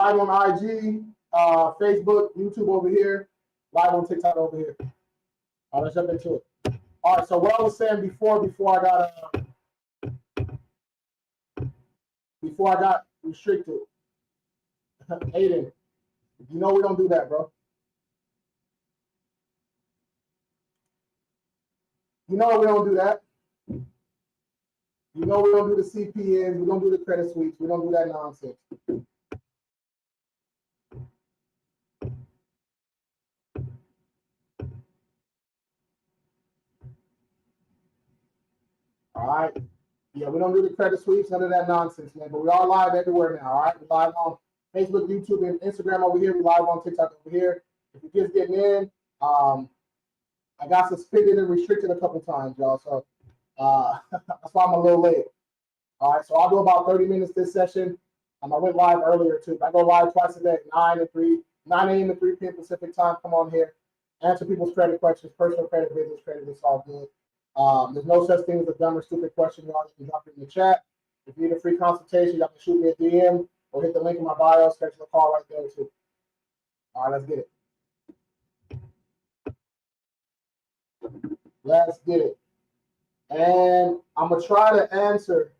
on IG, Facebook, YouTube over here, live on TikTok over here. All right, let's jump into it. All right, so what I was saying before I got restricted. Aiden, you know we don't do that, bro. You know we don't do that. You know we don't do the CPNs, we don't do the credit suites, we don't do that nonsense. All right. Yeah, we don't do the credit sweeps, none of that nonsense, man. But we are live everywhere now, all right? We're live on Facebook, YouTube, and Instagram over here. We're live on TikTok over here. If you're just getting in, I got suspended and restricted a couple times, y'all. So that's why I'm a little late. All right, so I'll do about 30 minutes this session. I went live earlier too. I go live twice a day, 9 a.m. to 3 p.m. Pacific time. Come on here, answer people's credit questions, personal credit, business credit. It's all good. There's no such thing as a dumb or stupid question. Y'all can drop it in the chat. If you need a free consultation, y'all can shoot me a DM or hit the link in my bio. Schedule a call right there too. All right, let's get it. Let's get it. And I'm gonna try to answer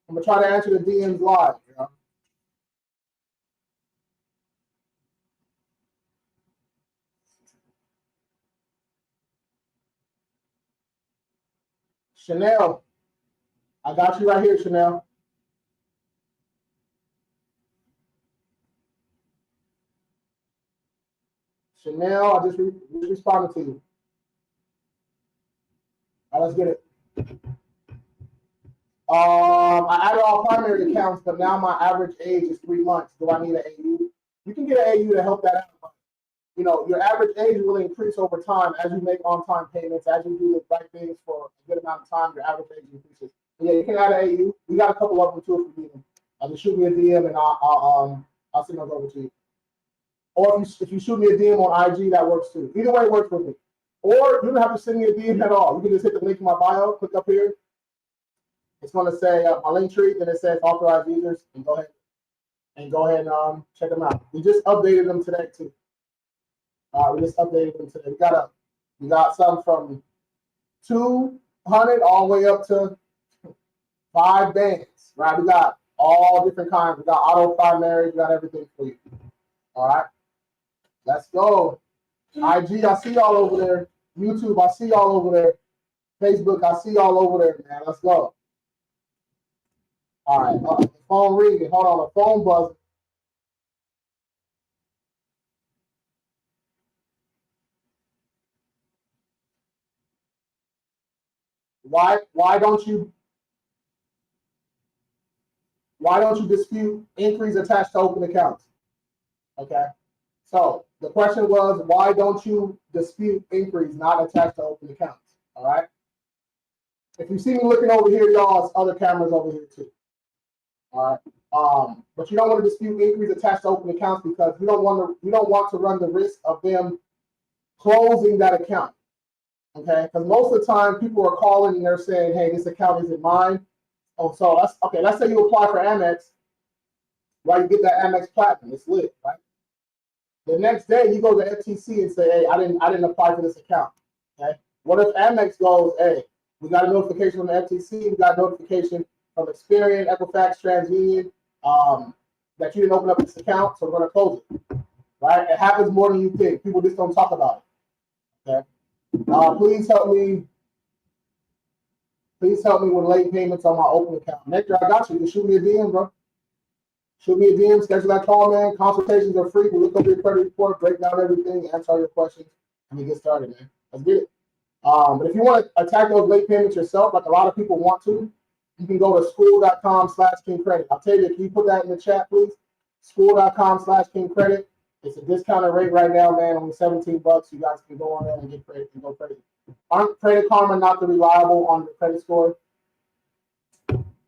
the DMs live. You know? Chanel, I got you right here, Chanel. Chanel, I just responded to you. All right, let's get it. I added all primary accounts, but now my average age is 3 months. Do I need an AU? You can get an AU to help that out. You know, your average age will increase over time as you make on-time payments, as you do the right things for a good amount of time, your average age increases. But yeah, you can add an AU. We got a couple of them too if you need them. Just shoot me a DM and I'll send those over to you. Or if you shoot me a DM on IG, that works too. Either way works for me. Or you don't have to send me a DM at all. You can just hit the link in my bio, click up here. It's going to say my link tree, then it says authorized users, and go ahead and check them out. We just updated them today too. We just updated them today. We got some from 200 all the way up to 5 bands, right? We got all different kinds. We got auto primaries. We got everything for you. All right, let's go. IG, I see y'all over there. YouTube, I see y'all over there. Facebook, I see y'all over there, man. Let's go. All right, the phone ringing. Hold on, the phone buzzing. Why don't you dispute increase attached to open accounts? Okay. So the question was, why don't you dispute increase not attached to open accounts? All right. If you see me looking over here, y'all, it's other cameras over here too. All right. But you don't want to dispute increase attached to open accounts because you don't want to run the risk of them closing that account. Okay, because most of the time people are calling and they're saying, hey, this account isn't mine. Oh, so let's say you apply for Amex, right? You get that Amex Platinum, it's lit, right? The next day you go to FTC and say, hey, I didn't apply for this account. Okay. What if Amex goes, hey, we got a notification from the FTC, we got a notification from Experian, Equifax, TransUnion, that you didn't open up this account, so we're gonna close it. Right? It happens more than you think. People just don't talk about it. Okay. Please help me with late payments on my open account. Nectar, I got you. You shoot me a DM, bro. Shoot me a DM, schedule that call, man. Consultations are free. We look over your credit report, break down everything, answer all your questions, and we get started, man. Let's get it. But if you want to attack those late payments yourself, like a lot of people want to, you can go to school.com/KingCredit. I'll tell you, can you put that in the chat, please? School.com/KingCredit. It's a discounted rate right now, man. Only $17. You guys can go on there and get credit and go crazy. Aren't Credit Karma not the reliable on your credit score?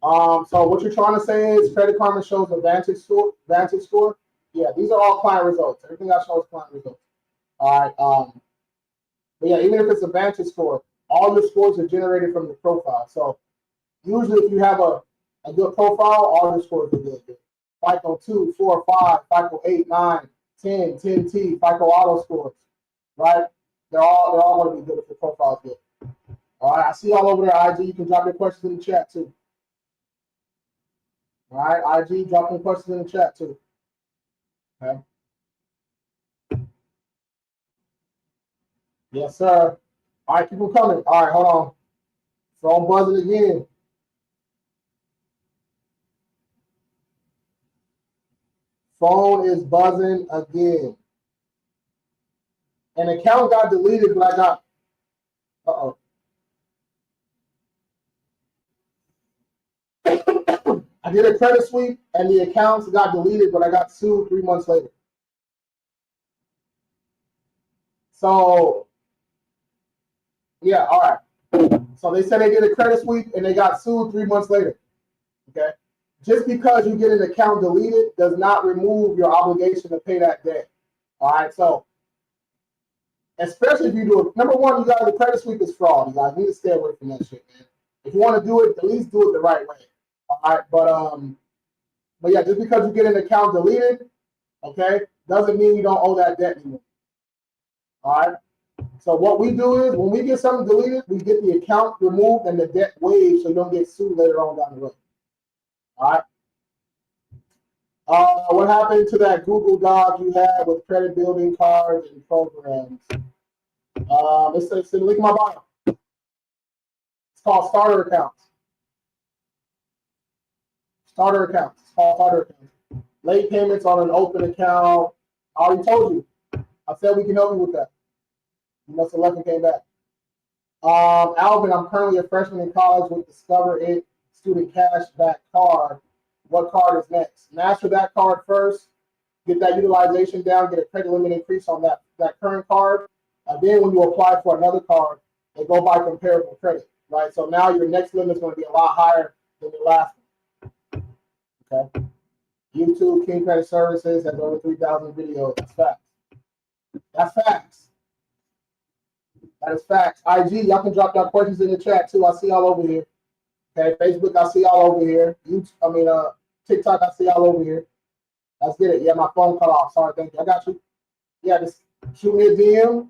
So what you're trying to say is Credit Karma shows a Vantage score. Yeah, these are all client results. Everything I show is client results. All right. But yeah, even if it's a Vantage score, all your scores are generated from the profile. So usually if you have a good profile, all your scores are good. FICO 2, 4, 5, FICO 8, 9, 10, 10T, FICO auto scores, right? They're all going to be good if the profile's good. All right, I see y'all over there, IG. You can drop your questions in the chat too. All right, IG, drop your questions in the chat too. Okay. Yes, sir. All right, keep them coming. All right, hold on. Phone buzzing again. Phone is buzzing again. An account got deleted, but I got. Uh-oh. I did a credit sweep, and the accounts got deleted, but I got sued 3 months later. So, yeah, all right. So they said they did a credit sweep, and they got sued 3 months later. Okay? Just because you get an account deleted does not remove your obligation to pay that debt. All right? So, especially if you do it, number one, you guys, the credit sweep is fraud. You guys need to stay away from that shit, man. If you want to do it, at least do it the right way. All right? But yeah, just because you get an account deleted, okay, doesn't mean you don't owe that debt anymore. All right? So what we do is when we get something deleted, we get the account removed and the debt waived so you don't get sued later on down the road. All right? What happened to that Google Doc you had with credit building cards and programs? It's in the link in my bio. It's called starter accounts. Starter accounts. It's called starter accounts. Late payments on an open account. I already told you. I said we can help you with that. You must have left and came back. Alvin, I'm currently a freshman in college with Discover It student cashback card. What card is next? Master that card first. Get that utilization down. Get a credit limit increase on that current card. And then when you apply for another card, they go by comparable credit, right? So now your next limit is going to be a lot higher than your last one. Okay. YouTube King Credit Services has over 3,000 videos. That's facts. That's facts. That is facts. IG, y'all can drop your questions in the chat too. I see y'all over here. Okay, Facebook, I see y'all over here. TikTok, I see y'all over here. Let's get it. Yeah, my phone cut off. Sorry, thank you. I got you. Yeah, just shoot me a DM.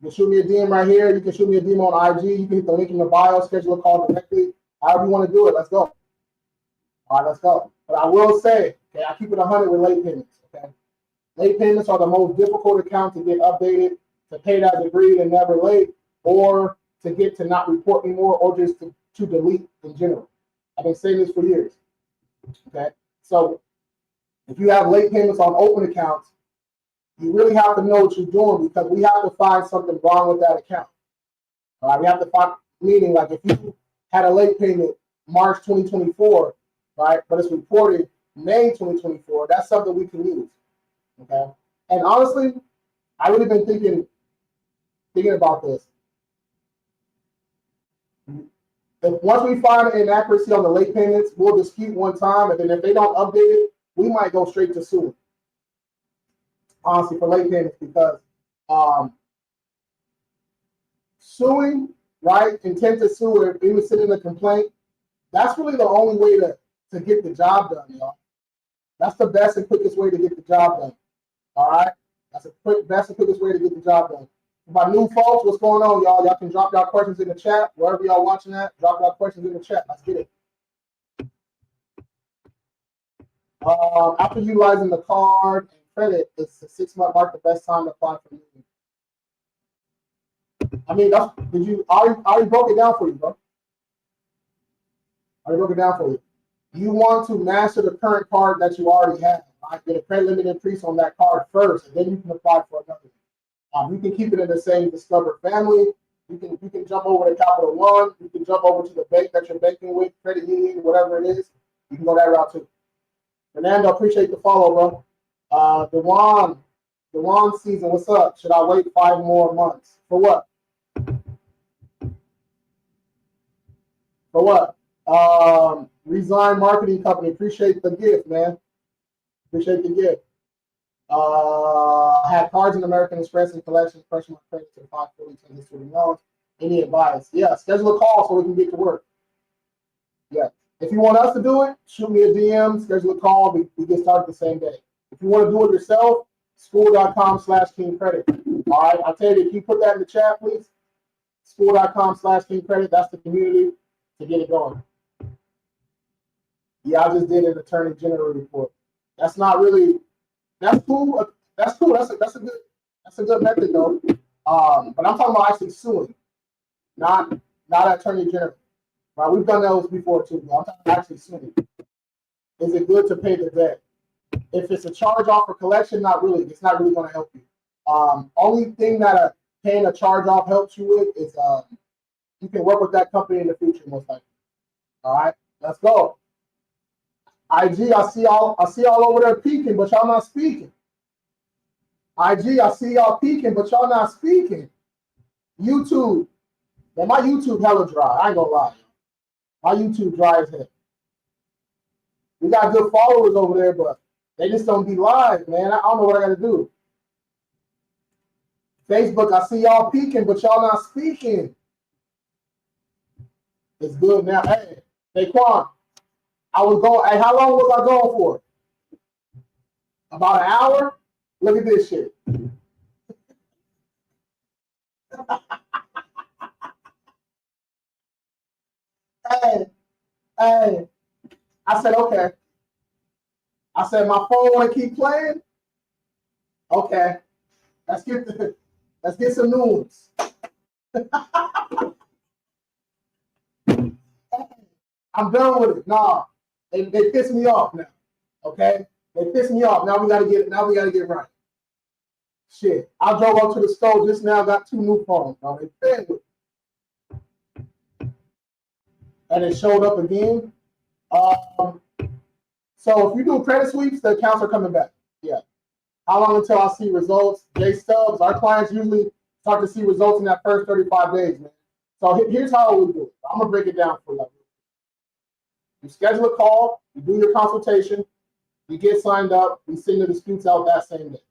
You can shoot me a DM right here. You can shoot me a DM on IG. You can hit the link in the bio, schedule a call directly. However you want to do it, let's go. All right, let's go. But I will say, okay, I keep it 100 with late payments, okay? Late payments are the most difficult account to get updated, to pay as agreed and never late, or to get to not report anymore, or just to delete in general. I've been saying this for years, okay? So if you have late payments on open accounts, you really have to know what you're doing because we have to find something wrong with that account. All right, we have to find, meaning like if you had a late payment March 2024, right, but it's reported May 2024, that's something we can use, okay? And honestly, I really been thinking about this. If once we find an inaccuracy on the late payments, we'll dispute one time, and then if they don't update it, we might go straight to suing. Honestly, for late payments, because suing, right, intent to sue, or even sending a complaint, that's really the only way to get the job done, y'all. That's the best and quickest way to get the job done. All right? That's the best and quickest way to get the job done. For my new folks, what's going on, y'all? Y'all can drop y'all questions in the chat. Wherever y'all watching that, drop y'all questions in the chat. Let's get it. After utilizing the card and credit, is the 6-month mark the best time to apply for you? I mean, I already broke it down for you, bro. I already broke it down for you. You want to master the current card that you already have. Right? Get a credit limit increase on that card first, and then you can apply for another. You can keep it in the same Discover family. You can jump over to Capital One. You can jump over to the bank that you're banking with, credit union, whatever it is. You can go that route too. Fernando, appreciate the follow, bro. Dewan season, what's up? Should I wait 5 more months? For what? For what? Resign Marketing Company, appreciate the gift, man. Appreciate the gift. Had cards in American Express and collections, pressure my credit to 540 student loans. Any advice? Yeah, schedule a call so we can get to work. Yeah. If you want us to do it, shoot me a DM, schedule a call. We get started the same day. If you want to do it yourself, school.com/King Credit. All right. I'll tell you, if you put that in the chat, please. School.com/King Credit. That's the community to get it going. Yeah, I just did an attorney general report. That's not really. That's cool. That's cool. That's a good method though. But I'm talking about actually suing, not attorney general. Right? We've done those before too. I'm talking about actually suing. Is it good to pay the debt? If it's a charge off or collection, not really. It's not really going to help you. Only thing that paying a charge off helps you with is you can work with that company in the future most likely. All right, let's go. IG, I see y'all over there peeking, but y'all not speaking. IG, I see y'all peeking, but y'all not speaking. YouTube, man, my YouTube hella dry. I ain't gonna lie. My YouTube dry as hell. We got good followers over there, but they just don't be live, man. I don't know what I gotta do. Facebook, I see y'all peeking, but y'all not speaking. It's good now. Hey, Quan, I was going. Hey, how long was I going for? About an hour? Look at this shit. Hey. I said, okay. I said, my phone want to keep playing? Okay. Let's get some news. I'm done with it. Nah, they piss me off now. Okay, they piss me off. Now we gotta get right. Shit, I drove up to the store just now. Got 2 new phones. Now they fed with it. And it showed up again. So if you do credit sweeps, the accounts are coming back. Yeah. How long until I see results? J Stubbs, our clients usually start to see results in that first 35 days, man. So here's how we do it. I'm gonna break it down for you. You schedule a call, you do your consultation, you get signed up, we send the disputes out that same day.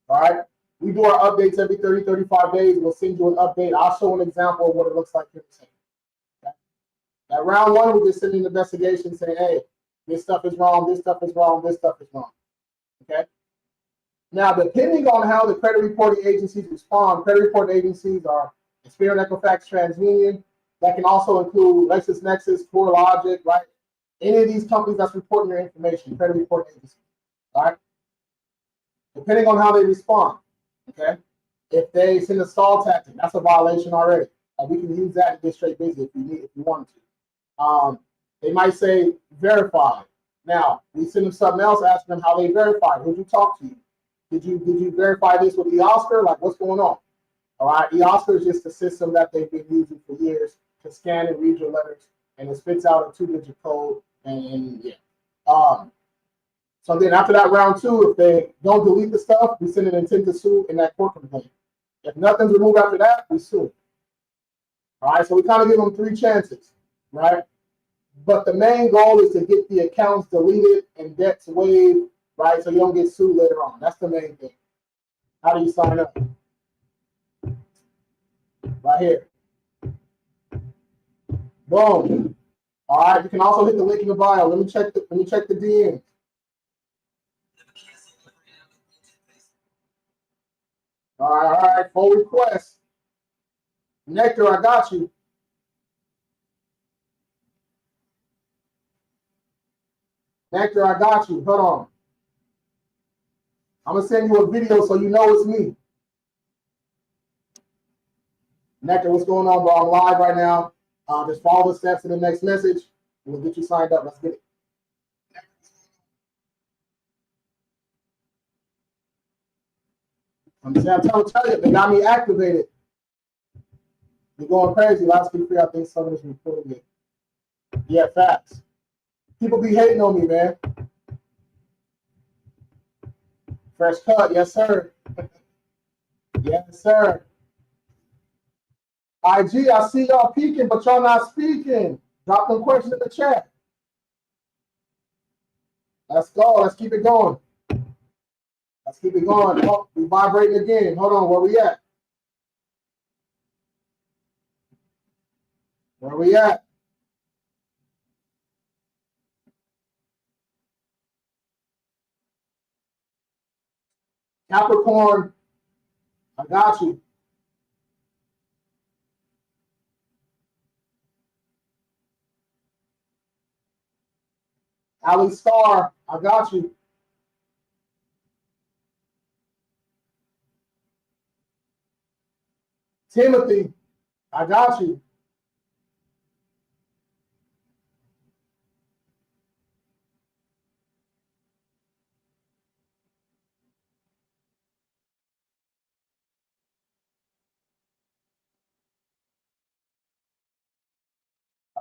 All right. We do our updates every 30, 35 days. We'll send you an update. I'll show an example of what it looks like here. Okay. At round 1, we just send an investigation saying, hey, this stuff is wrong, this stuff is wrong, this stuff is wrong. Okay. Now, depending on how the credit reporting agencies respond, credit reporting agencies are Experian, Equifax, TransUnion. That can also include LexisNexis, CoreLogic, right? Any of these companies that's reporting your information, credit reporting agencies, all right? Depending on how they respond, okay? If they send a stall tactic, that's a violation already. We can use that to get straight busy if you want to. They might say verify. Now, we send them something else, asking them how they verified. Who'd you talk to? Did you verify this with eOscar? Like, what's going on? All right, eOscar is just a system that they've been using for years to scan and read your letters, and it spits out a 2-digit code. And yeah. So then after that round 2, if they don't delete the stuff, we send an intent to sue in that court complaint. If nothing's removed after that, we sue. All right, so we kind of give them 3 chances, right? But the main goal is to get the accounts deleted and debts waived, right? So you don't get sued later on. That's the main thing. How do you sign up? Right here. Boom. All right. You can also hit the link in the bio. Let me check the DM. All right. Full request. Nectar, I got you. Nectar, I got you. Hold on. I'm gonna send you a video so you know it's me. Nectar, what's going on, bro? I'm live right now. Just follow the steps in the next message. We'll get you signed up. Let's get it. I'm trying to tell you, they got me activated. You're going crazy. Last week, I think some of this reporting it. Yeah, facts. People be hating on me, man. Fresh cut, yes, sir. Yes, sir. IG, I see y'all peeking, but y'all not speaking. Drop them questions in the chat. Let's go. Let's keep it going. Let's keep it going. Oh, we vibrating again. Hold on, where we at? Where we at? Capricorn, I got you. Ali Star, I got you. Timothy, I got you.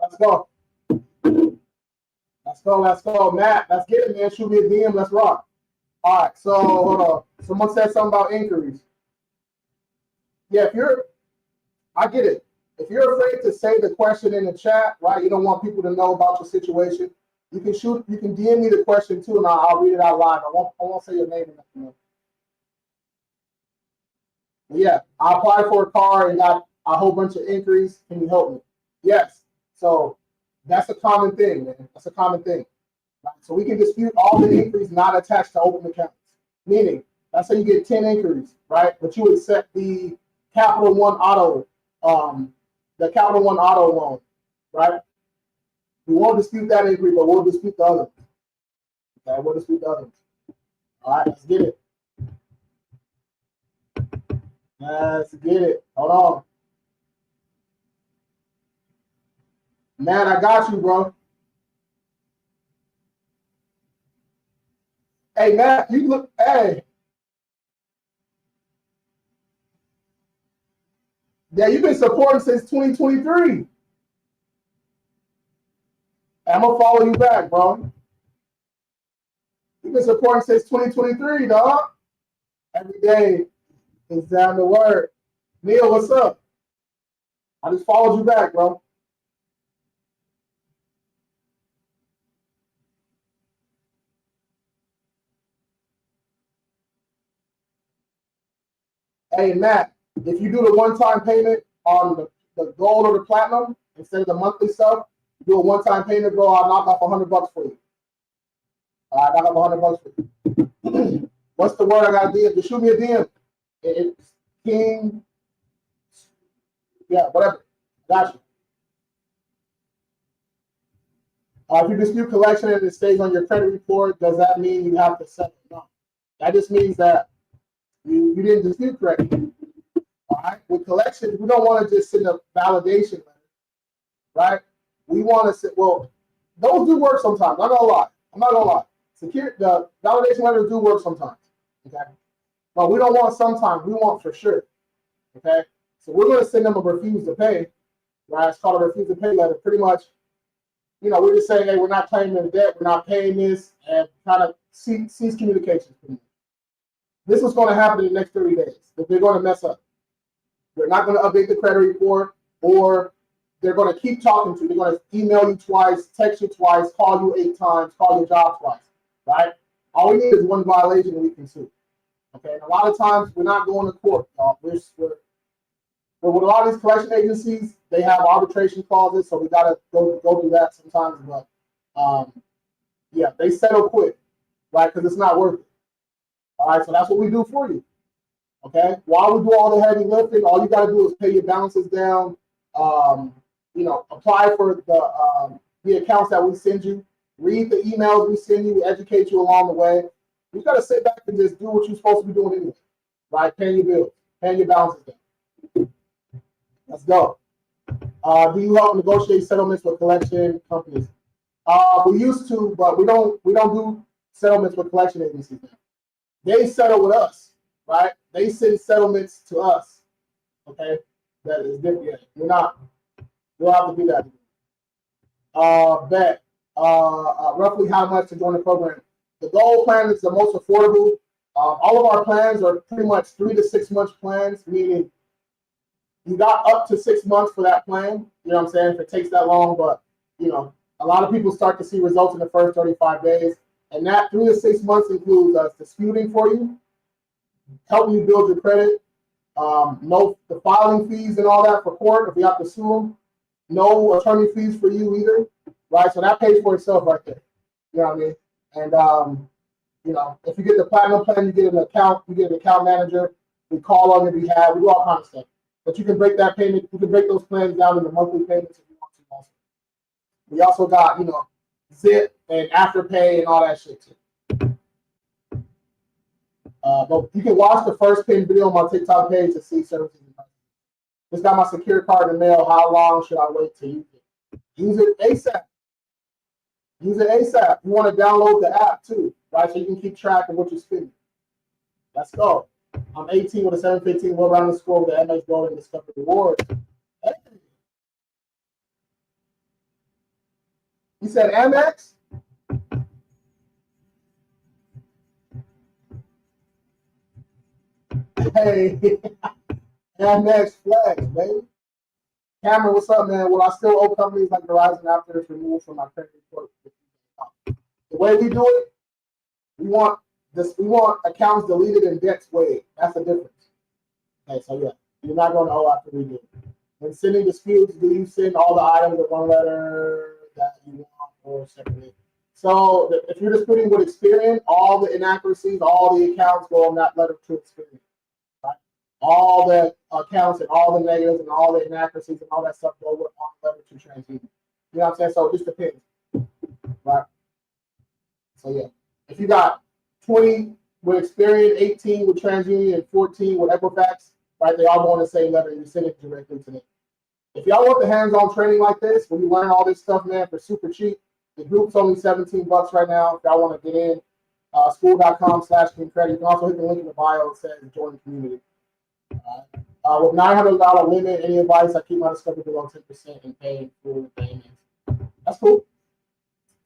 Let's go. Let's go. Let's go. Matt, let's get it, man. Shoot me a DM. Let's rock. All right. So, hold on. Someone said something about inquiries. Yeah, I get it. If you're afraid to say the question in the chat, right, you don't want people to know about your situation, you can DM me the question too, and I'll read it out live. I won't say your name or nothing. But yeah, I applied for a car and got a whole bunch of inquiries. Can you help me? Yes. So that's a common thing, man. That's a common thing. Right? So we can dispute all the inquiries not attached to open accounts. Meaning, let's say you get 10 inquiries, right? But you accept the Capital One Auto loan, right? We won't dispute that inquiry, but we'll dispute the others. Okay, we'll dispute the others. All right, let's get it. Let's get it. Hold on. Man, I got you, bro. Hey, Matt, you look, hey. Yeah, you've been supporting since 2023. I'm going to follow you back, bro. You've been supporting since 2023, dog. Every day is down the word. Neil, what's up? I just followed you back, bro. Hey, Matt, if you do the one-time payment on the gold or the platinum instead of the monthly stuff, do a one-time payment, bro. I'll knock off $100 for you. I'll knock off $100 for you. What's the word I got to DM? Just shoot me a DM. It's King. Yeah, whatever. Got you. If you dispute collection and it stays on your credit report, does that mean you have to settle? No. That just means that you didn't dispute correctly. All right. With collections, we don't want to just send a validation letter, right? We want to say, well, those do work sometimes. I'm not gonna lie. The validation letters do work sometimes. Okay. But we don't want sometimes. We want for sure. Okay. So we're going to send them a refuse to pay. Right. It's called a refuse to pay letter. Pretty much, we're just saying, hey, we're not claiming the debt. We're not paying this, and kind of cease communications. This is going to happen in the next 30 days. If they're going to mess up, they're not going to update the credit report, or they're going to keep talking to you. They're going to email you twice, text you twice, call you 8 times, call your job twice, right? All we need is one violation and we can sue. Okay, and a lot of times we're not going to court, y'all. But with a lot of these collection agencies, they have arbitration clauses, so we got to go through that sometimes. But yeah, they settle quick, right? Because it's not worth it. All right, so that's what we do for you. Okay, while we do all the heavy lifting, all you got to do is pay your balances down. Apply for the accounts that we send you. Read the emails we send you. Educate you along the way. You got to sit back and just do what you're supposed to be doing anyway, right? Paying your bills, paying your balances down. Let's go. Do you help negotiate settlements with collection companies? We used to, but we don't do settlements with collection agencies now. They settle with us, right? They send settlements to us. Okay, that is different. Yeah. You'll have to do that. Roughly how much to join the program? The gold plan is the most affordable. All of our plans are pretty much 3 to 6 month plans, meaning you got up to 6 months for that plan. You know what I'm saying? If it takes that long, but a lot of people start to see results in the first 35 days. And that 3 to 6 months includes us disputing for you, helping you build your credit, know the filing fees and all that for court if we have to sue them. no attorney fees for you either, right? So that pays for itself right there. You know what I mean? And you know, if you get the platinum plan, you get an account manager. We call on your behalf. We do all kinds of stuff. But you can break that payment. You can break those plans down into monthly payments if you want to. Also, we also got, you know, Zip and Afterpay and all that shit too. But you can watch the first pin video on my TikTok page to see services. Just got my secure card in the mail. How long should I wait to use it? Use it ASAP. Use it ASAP. You want to download the app too, right? So you can keep track of what you're spending. Let's go. I'm 18 with a 715. Go around the score with the MX Gold and Discover Rewards. Hey. You said Amex? Hey, Amex Flex, baby. Cameron, what's up, man? Will I still owe companies like Verizon after it's removed from my credit report? The way we do it, we want accounts deleted and debts waived. That's the difference. Okay, so yeah, you're not going to owe after we do it. When sending disputes, do you send all the items in one letter that you want or separately? So if you're disputing with Experian, all the inaccuracies, all the accounts go on that letter to Experian. Right? All the accounts and all the negatives and all the inaccuracies and all that stuff go on the letter to TransUnion. You know what I'm saying? So it just depends. Right? So yeah. If you got 20 with Experian, 18 with TransUnion, and 14 with Equifax, right? They all go on the same letter and you send it directly to them. If y'all want the hands-on training like this, when you learn all this stuff, man, for super cheap, the group's only $17 right now. If y'all want to get in, school.com/KingCredit. You can also hit the link in the bio that says join the community. With $900 limit, any advice, I keep my discovery below 10% and paying full payments. That's cool.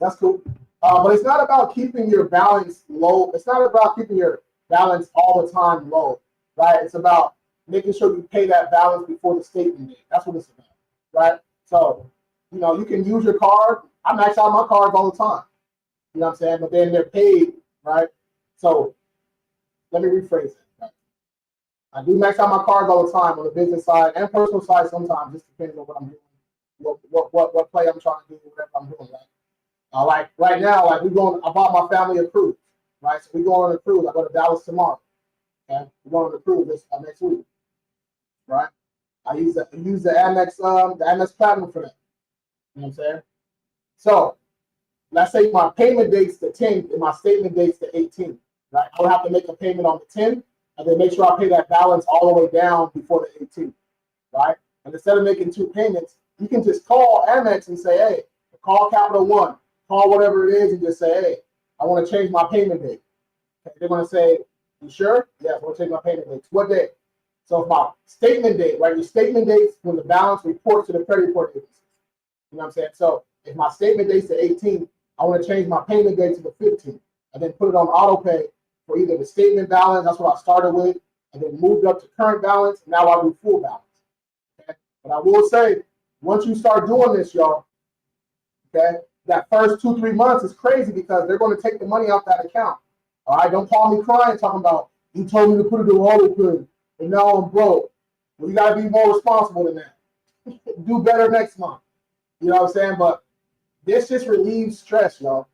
That's cool. But it's not about keeping your balance low. It's not about keeping your balance all the time low, right? It's about making sure you pay that balance before the statement date. That's what it's about, right? So, you know, you can use your card. I max out my cards all the time. You know what I'm saying? But then they're paid, right? So let me rephrase it. Right? I do max out my cards all the time on the business side and personal side sometimes. Just depends on what I'm doing, what play I'm trying to do, whatever I'm doing, right? Like right now, like I bought my family a cruise, right? So we go on a cruise. I go to Dallas tomorrow. Okay, we're going on a cruise this next week, right? I use the Amex Platinum for that. You know what I'm saying? So let's say my payment date's the 10th and my statement date's the 18th, right? I would have to make a payment on the 10th and then make sure I pay that balance all the way down before the 18th, right? And instead of making two payments, you can just call Amex and say, hey, call Capital One, call whatever it is, and just say, hey, I want to change my payment date. Okay, they're going to say, you sure? Yeah, I want to change my payment date. What day? So if my statement date, right? Your statement date's when the balance reports to the credit report agency. You know what I'm saying? So if my statement date's the 18th, I want to change my payment date to the 15th and then put it on auto pay for either the statement balance, that's what I started with, and then moved up to current balance, and now I do full balance. Okay? But I will say, once you start doing this, y'all, okay, that first 2-3 months is crazy because they're going to take the money out that account. All right, don't call me crying talking about you told me to put it in auto pay and now I'm broke. Well, you got to be more responsible than that. Do better next month. You know what I'm saying? But this just relieves stress, y'all.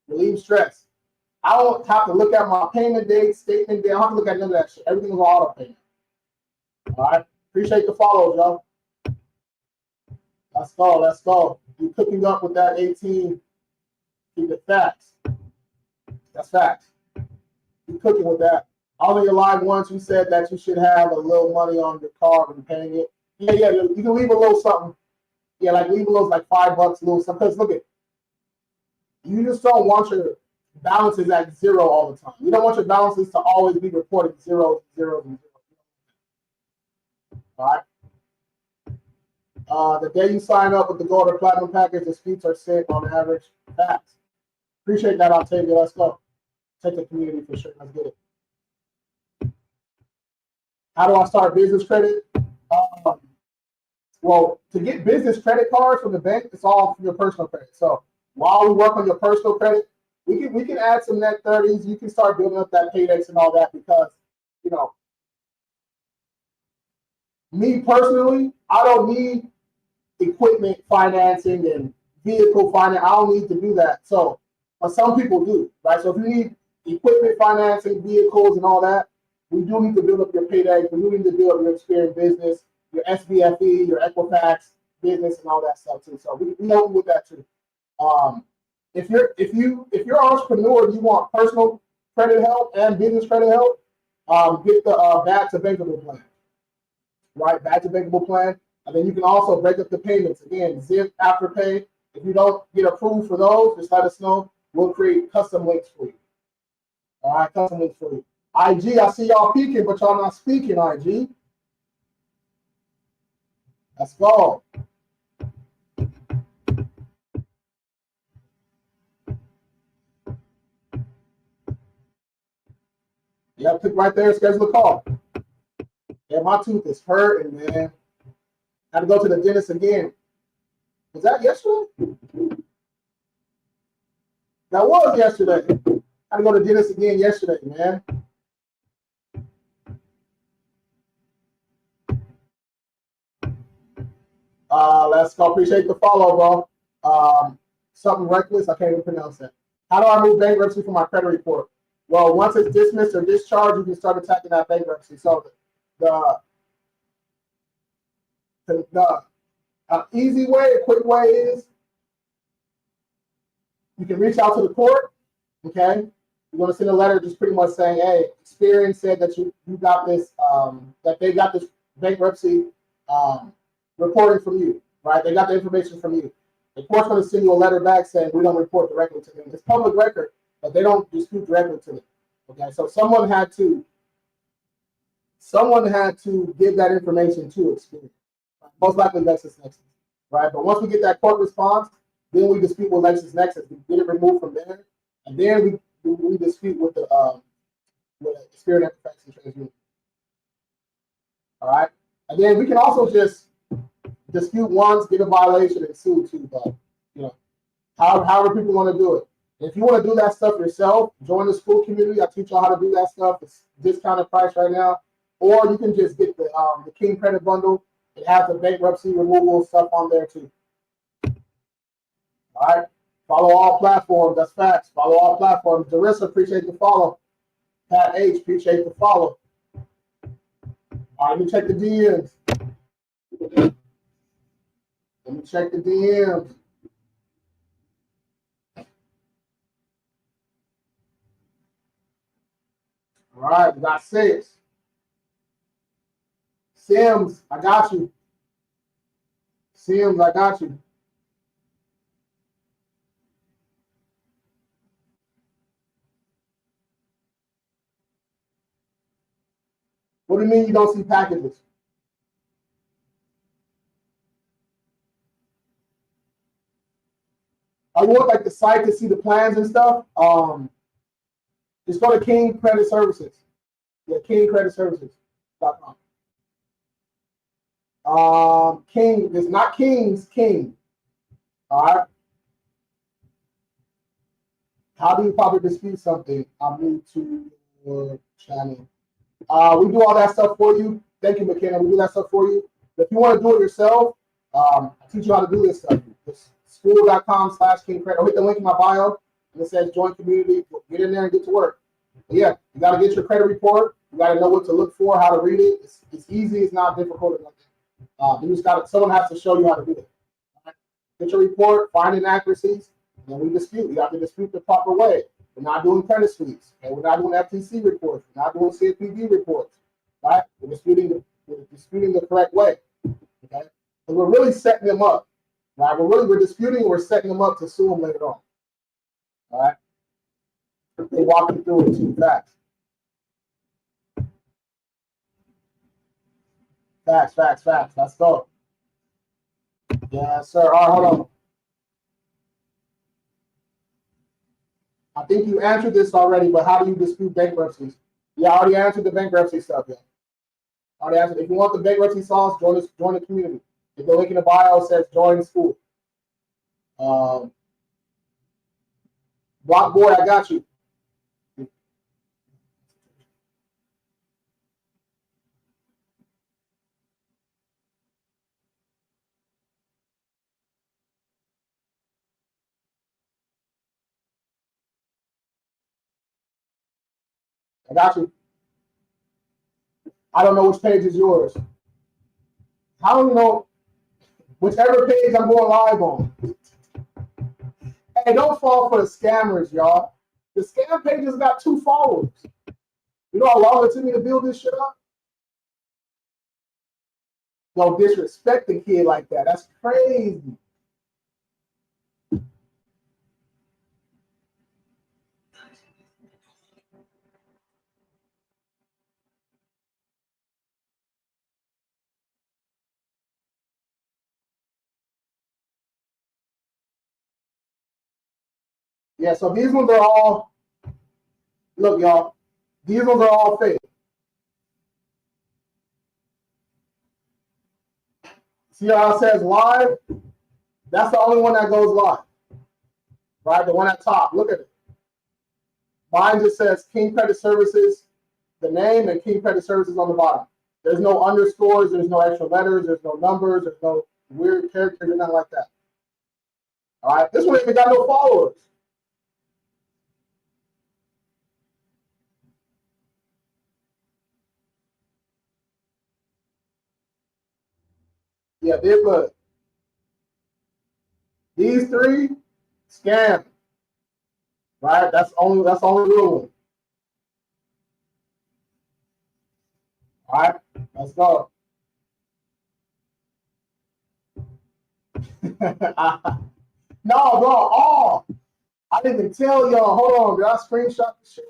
Relieves stress. I don't have to look at my payment date, statement date. I don't have to look at none of that shit. Everything is auto payment. All right. Appreciate the follows, y'all. Let's go. Let's go. You're cooking up with that 18. Keep it facts. That's facts. You're cooking with that. I was on your live once. You said that you should have a little money on your card when you're paying it. Yeah. You can leave a little something. Yeah, like leave a little, like $5, a little something. Because look at, you just don't want your balances at zero all the time. You don't want your balances to always be reporting zeros, zeros, and zeros. All right. The day you sign up with the Gold or Platinum package, disputes are sent on average. Facts. Appreciate that, Octavia. Let's go. Take the community for sure. Let's get it. How do I start business credit? Well, to get business credit cards from the bank, it's all for your personal credit. So while we work on your personal credit, we can add some net 30s. You can start building up that Paydex and all that because, you know, me personally, I don't need equipment financing and vehicle finance. I don't need to do that. So, but some people do, right? So if you need equipment financing, vehicles, and all that, we do need to build up your payday. We do need to build up your Experian business, your SBFE, your Equifax business, and all that stuff too. So we help you with that too. If you're an entrepreneur and you want personal credit help and business credit help, get the Bad to Bankable plan, right? Bad to Bankable plan, and then you can also break up the payments. Again, Zip, Afterpay. If you don't get approved for those, just let us know. We'll create custom links for you. All right, custom links for you. IG, I see y'all peeking, but y'all not speaking. IG, let's go. Yeah, click right there, schedule a call. Yeah, my tooth is hurting, man. Had to go to the dentist again. Was that yesterday? That was yesterday. Had to go to the dentist again yesterday, man. Let's go. Appreciate the follow, bro. Something reckless. I can't even pronounce that. How do I move bankruptcy from my credit report? Well, once it's dismissed or discharged, you can start attacking that bankruptcy. So the easy way, a quick way is you can reach out to the court. Okay, you're going to send a letter just pretty much saying, hey, Experian said that you got this, that they got this bankruptcy reporting from you, right? They got the information from you. The court's going to send you a letter back saying we don't report directly to them. It's public record, but they don't dispute directly to them. Okay, so someone had to give that information to Experian. Most likely LexisNexis, right? But once we get that court response, then we dispute with LexisNexis. We get it removed from there, and then we dispute with the Experian Equifax and TransUnion. All right, and then we can also just dispute once, get a violation, and sue too. But you know, however people want to do it. If you want to do that stuff yourself, join the school community. I teach y'all how to do that stuff. It's discounted price right now, or you can just get the King Credit Bundle. It has the bankruptcy removal stuff on there too. All right. Follow all platforms. That's facts. Follow all platforms. Darissa, appreciate the follow. Pat H, appreciate the follow. All right, let me check the DMs. Let me check the DMs. All right, we got 6. Sims, I got you. Sims, I got you. What do you mean you don't see packages? I want like the site to see the plans and stuff. Just go to King Credit Services. Yeah, KingCreditServices.com. King, it's not King's, King. All right. How do you probably dispute something? I'm new to your channel. We do all that stuff for you. Thank you, McKenna. We do that stuff for you. If you want to do it yourself, I teach you how to do this stuff. It's school.com/KingCredit. Or hit the link in my bio and it says join community. Get in there and get to work. But yeah, you got to get your credit report. You got to know what to look for, how to read it. It's easy. It's not difficult. You just got someone has to show you how to do it. Right? Get your report, find inaccuracies, and then we dispute. You have to dispute the proper way. We're not doing credit sweeps. Okay? We're not doing FTC reports. We're not doing CFPB reports. Right? We're disputing the correct way. Okay? And we're really setting them up. Right? We're disputing. We're setting them up to sue them later on. All right? They walk you through it too fast. Facts. Let's go. Yes, sir. All right, hold on. I think you answered this already, but how do you dispute bankruptcies? Yeah, I already answered the bankruptcy stuff. Yeah. I already answered. If you want the bankruptcy sauce, join the community. If the link in the bio says join school. Block boy, I got you. I got you. I don't know which page is yours. How do you know whichever page I'm going live on? Hey, don't fall for the scammers, y'all. The scam pages got 2 followers. You know how long it took me to build this shit up? Don't disrespect the kid like that. That's crazy. Yeah, so these ones are all, look, y'all, these ones are all fake. See how it says live? That's the only one that goes live. Right? The one at top. Look at it. Mine just says King Credit Services, the name, and King Credit Services on the bottom. There's no underscores, there's no extra letters, there's no numbers, there's no weird characters, or nothing like that. All right, this one even got no followers. Yeah, they look. These 3 scam. Right? That's only real one. All right, let's go. No, bro, all. I didn't even tell y'all. Hold on, did I screenshot this shit?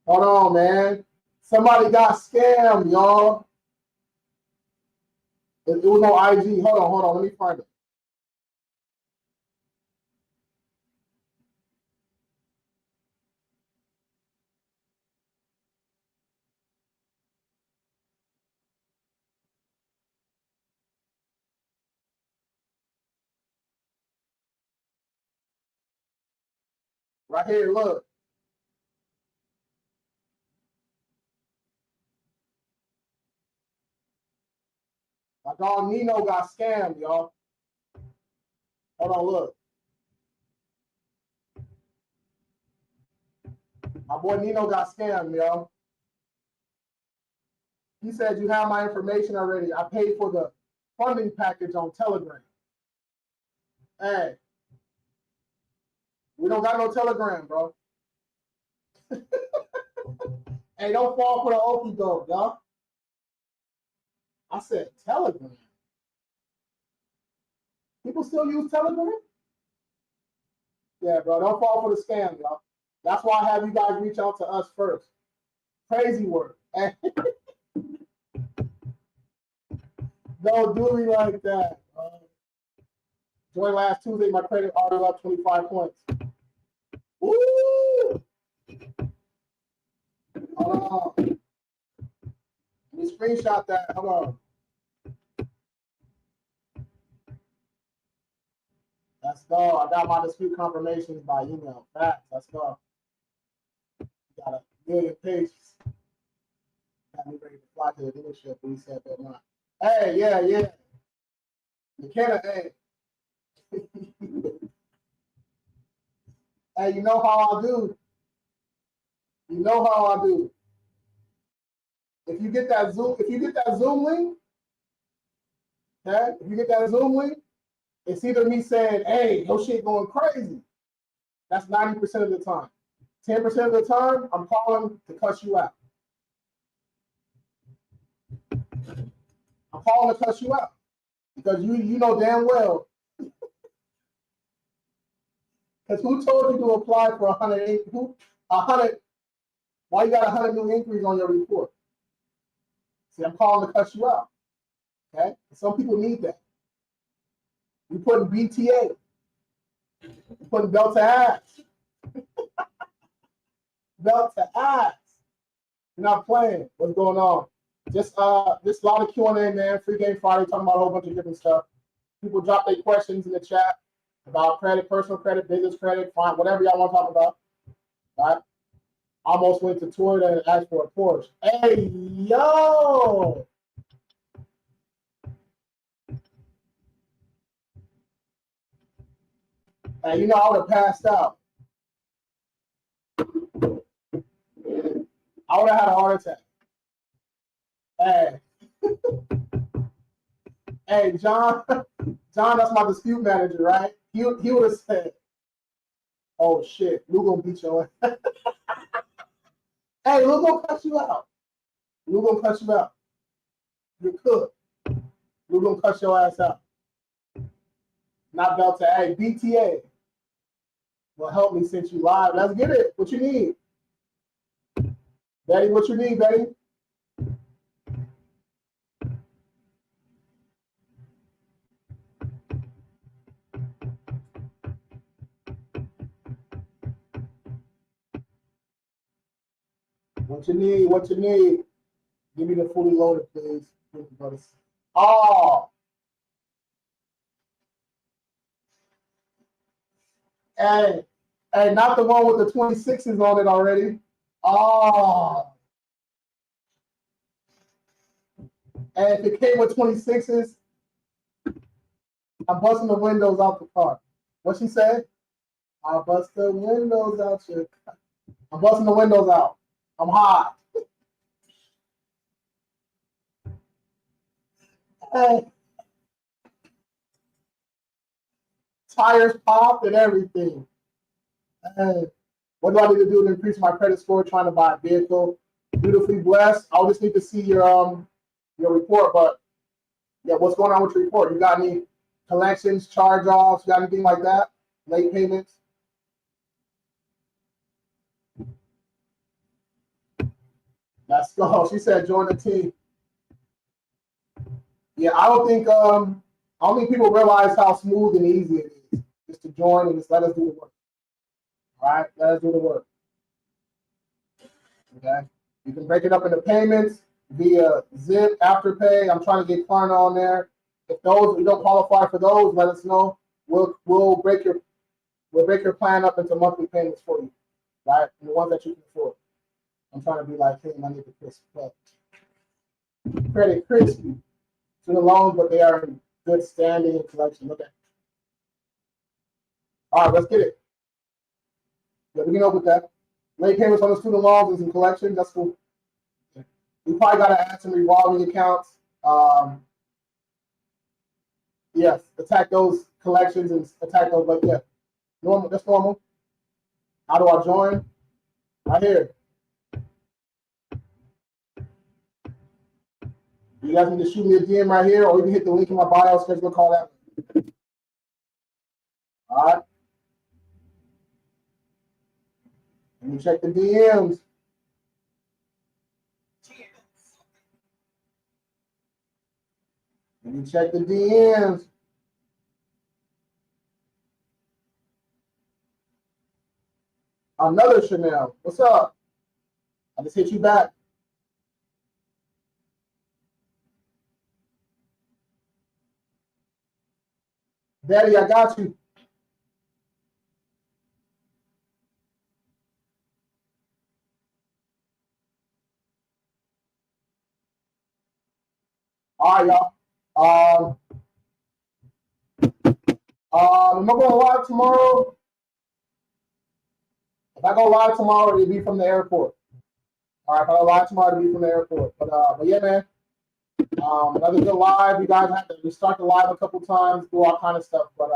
Hold on, man. Somebody got scammed, y'all. It was on IG. Hold on. Let me find it. Right here, look. My dog Nino got scammed, y'all. Hold on, look. My boy Nino got scammed, y'all. He said, you have my information already. I paid for the funding package on Telegram. Hey, we don't got no Telegram, bro. Hey, don't fall for the okie doke, y'all. I said Telegram. People still use Telegram? Yeah, bro. Don't fall for the scam, y'all. That's why I have you guys reach out to us first. Crazy work. Don't do me like that. Joined last Tuesday. My credit order up 25 points. Woo! Hold on. Let me screenshot that. Hold on. Let's go. I got my dispute confirmations by email. Facts. Let's go. Got a million pages. Got me ready to fly to the dealership. We said that not. Hey, yeah. McKenna, hey. Hey, you know how I do. You know how I do. If you get that Zoom link, okay? If you get that Zoom link, it's either me saying, hey, your shit going crazy. That's 90% of the time. 10% of the time, I'm calling to cuss you out. I'm calling to cuss you out. Because you know damn well. Because who told you to apply for 100? Why you got 100 new inquiries on your report? See, I'm calling to cuss you out. Okay? Some people need that. You putting BTA. You putting belt to ass. Belt to ass. You're not playing. What's going on? Just a lot of Q&A, man. Free Game Friday, talking about a whole bunch of different stuff. People drop their questions in the chat about credit, personal credit, business credit, fine, whatever y'all want to talk about. All right? Almost went to Toyota and asked for a Porsche. Hey, yo! Hey, you know, I would have passed out. would have had a heart attack. Hey. Hey, John, that's my dispute manager, right? He would have said, oh shit, Lou gonna beat your ass. Hey, Lou gonna cut you out. Lou gonna cut you out. You're cooked. Lou gonna cut your ass out. Not Belta. Hey, BTA. Well, help me since you live. Let's get it. What you need? Betty, what you need, Betty? What you need? What you need? Give me the fully loaded, please. Oh. Hey, not the one with the 26s on it already. Oh. And if it came with 26s, I'm busting the windows out the car. What she said? I'll bust the windows out your car. I'm busting the windows out. I'm hot. Hey. Tires popped and everything. Hey. What do I need to do to increase my credit score trying to buy a vehicle? Beautifully blessed. I'll just need to see your report. But yeah, what's going on with your report? You got any collections, charge-offs, you got anything like that? Late payments? Let's go. She said join the team. Yeah, I don't think people realize how smooth and easy it is just to join and just let us do the work. All right, let us do the work. Okay, you can break it up into payments via Zip, Afterpay. I'm trying to get Klarna on there. If those you don't qualify for those, let us know. We'll break your plan up into monthly payments for you, right? And the ones that you can afford. I'm trying to be like, hey, I need the credit crispy to the loans, but they are in good standing and collection. Okay. All right, let's get it. Yeah, we can open that. Late payments on the student loans is in collection. That's cool. We probably got to add some revolving accounts. Yes, attack those collections and attack those. Like, yeah, normal. That's normal. How do I join? Right here. You guys need to shoot me a DM right here, or you can hit the link in my bio, schedule a call that. All right. Let me check the DMs. Let me check the DMs. Another Chanel. What's up? I just hit you back. Daddy, I got you. All right, y'all. Am I going live tomorrow? If I go live tomorrow, it'll be from the airport. All right, if I go live tomorrow, it'll be from the airport. But yeah, man. Another good live. You guys have to restart the live a couple times, do all kind of stuff. But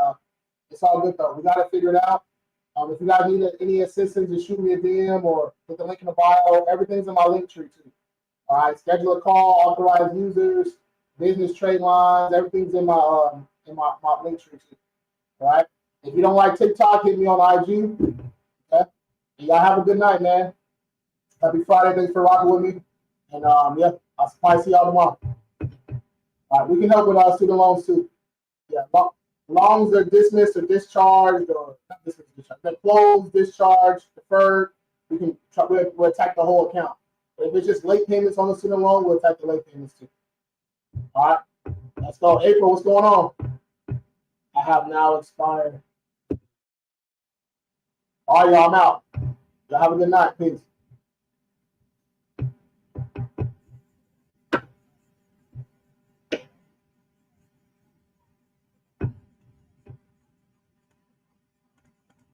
it's all good though. We got to figure it out. If you guys need any assistance, just shoot me a DM or put the link in the bio. Everything's in my link tree too. All right, schedule a call, authorized users, business trade lines. Everything's in my link tree too. All right. If you don't like TikTok, hit me on IG. Okay. And y'all have a good night, man. Happy Friday. Thanks for rocking with me. And yeah, I'll probably see y'all tomorrow. All right, we can help with our student loans too. Yeah, loans are dismissed or discharged, or not dismissed, they're closed, discharged, deferred. We'll attack the whole account. But if it's just late payments on the student loan, we'll attack the late payments too. All right, let's go. April, what's going on? I have now expired. All right, y'all, I'm out. Y'all have a good night. Peace.